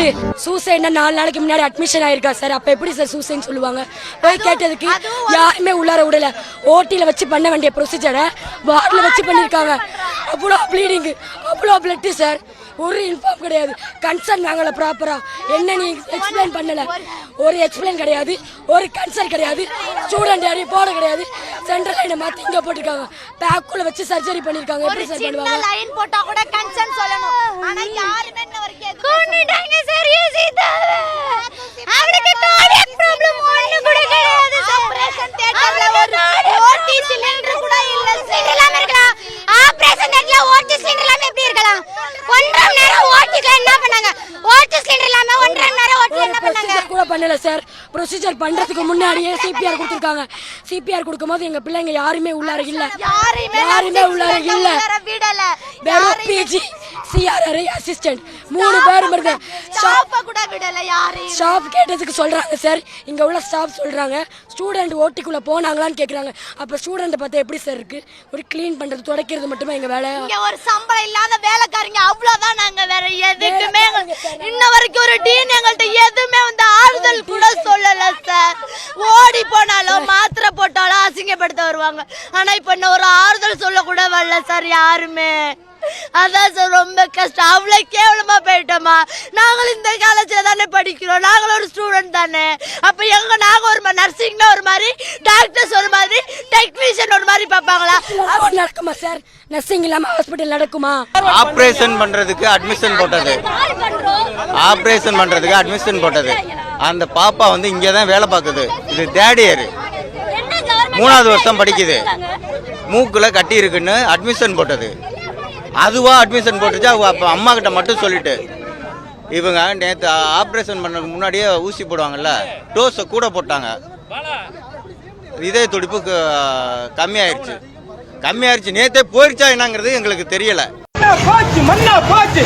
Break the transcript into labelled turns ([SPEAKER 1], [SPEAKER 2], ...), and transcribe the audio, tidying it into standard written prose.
[SPEAKER 1] ஒரு சூசைட்னா 4 நாளைக்கு முன்னாடி அட்மிஷன் ஆயிருக்கா சார். அப்ப எப்படி சார் சூசைன்னு சொல்லுவாங்க? போய் கேட்டதுக்கு யாருமே உள்ளார விடல. ஓட்டில வச்சு பண்ண வேண்டிய ப்ரொசீஜரை வார்டில் வச்சு பண்ணியிருக்காங்க. அவ்வளோ ப்ளீடிங், அவ்வளோ பிளட்டு சார். ஒரு இன்ஃபார்ம் கிடையாது, கன்சர்ன் வாங்கல ப்ராப்பரா. என்ன நீ எக்ஸ்பிளைன் பண்ணல, ஒரு எக்ஸ்பிளைன் கிடையாது, ஒரு கன்சர்ன் கிடையாது, ஸ்டூடெண்ட் யாரையும் போட கிடையாது. சென்ட்ரல் லைனை மாத்தி இங்க போட்டுருக்காங்க, பேக்குள்ள வச்சு சர்ஜரி பண்ணிருக்காங்க. எப்படி சார் பண்ணுவாங்க?
[SPEAKER 2] லைன் போட்டா கூட கன்சர்ன் சொல்லணும். ஆனா யாருமே இன்ன வரைக்கும் கொன்னுட்டாங்க சார். அவளுக்கு கார்டியக் ப்ராப்ளம் ஒண்ணு கூட கிடையாது. ஆபரேஷன் தியேட்டர்ல ஒரு ஓடி சிலிண்டர் கூட இல்ல. சிலிண்டர்லாம் இருக்கலாம். ஆபரேஷன் தியேட்டர்ல ஓடி சிலிண்டர்லாம் எப்படி இருக்கலாம்? 1.5 மணி நேரம் ஓடிக்கு என்ன பண்ணாங்க? ஓடி சிலிண்டர் இல்லாம 1.5 மணி நேரம் ஓடி என்ன பண்ணாங்க?
[SPEAKER 1] கூட பண்ணல சார். ப்ரொசீஜர் பண்றதுக்கு முன்னாடியே சிபிஆர் கொடுத்திருக்காங்க. சிபிஆர் கொடுக்கும்போது எங்க பிள்ளைங்க யாருமே உள்ளார இல்ல, யாருமே உள்ளார இல்ல.
[SPEAKER 2] விடல.
[SPEAKER 1] வெறும் பிஜி சிஆர்ஆர் அசிஸ்டன்ட் 3 பேர் மட்டும்.
[SPEAKER 2] ஸ்டாஃப் கூட விடல. யாரையும்
[SPEAKER 1] ஸ்டாஃப் கேட்டதுக்கு சொல்றாங்க சார், இங்க உள்ள ஸ்டாஃப் சொல்றாங்க ஸ்டூடெண்ட் ஓட்டிக்குள்ள போனாங்களான்னு கேக்குறாங்க. அப்ப ஸ்டூடெண்ட் பார்த்தா எப்படி சார் இருக்கு? ஒரு க்ளீன் பண்றது, துடைக்கிறது மட்டுமே எங்க வேலை.
[SPEAKER 2] இங்க ஒரு சம்பளம் இல்லாத வேலைக்காரங்க அவ்வளவுதான். நாங்க வேற எதுக்குமே இன்ன வரைக்கும் ஒரு டீன் எங்கள்கிட்ட எதுவுமே வந்து ஆறுதல் கூட சொல்லல சார். ஓடி போனாலும் மாத்திரை போட்டாலும் அசிங்கப்படுத்த வருவாங்க. ஆனா இப்ப இன்னும் ஒரு ஆறுதல் சொல்ல கூட வரல சார் யாருமே. அதான் சார் ரொம்ப கஷ்டம். அவ்வளோ கேவலமா போயிட்டோமா. நாங்களும் இந்த காலேஜ்ல தானே படிக்கிறோம், நாங்களும் ஒரு ஸ்டூடெண்ட் தானே. அப்ப நாங்க ஒரு நர்சிங்னா ஒரு மாதிரி, டாக்டர்ஸ் ஒரு மாதிரி, டெக்னீஷியன் ஒரு மாதிரி பார்ப்பாங்களா?
[SPEAKER 1] நடக்குமா சார்? நர்சிங் இல்லாம ஹாஸ்பிட்டல் நடக்குமா?
[SPEAKER 3] ஆபரேஷன் பண்றதுக்கு அட்மிஷன் போட்டது, ஆபரேஷன் பண்றதுக்கு அட்மிஷன் போட்டது. அந்த பாப்பா வந்து இங்கே தான் வேலை பார்க்குது. இது தேர்ட் இயர், 3வது வருஷம் படிக்குது. மூக்குல கட்டி இருக்குன்னு அட்மிஷன் போட்டது. அதுவா அட்மிஷன் போட்டுச்சு. அப்போ அம்மா கிட்ட மட்டும் சொல்லிட்டு இவங்க நேற்று ஆப்ரேஷன் பண்ணதுக்கு முன்னாடியே ஊசி போடுவாங்கல்ல, டோஸை கூட போட்டாங்க. இதய துடிப்பு கம்மியாயிருச்சு. நேற்றே போயிடுச்சா என்னங்கிறது எங்களுக்கு தெரியல.
[SPEAKER 4] போச்சு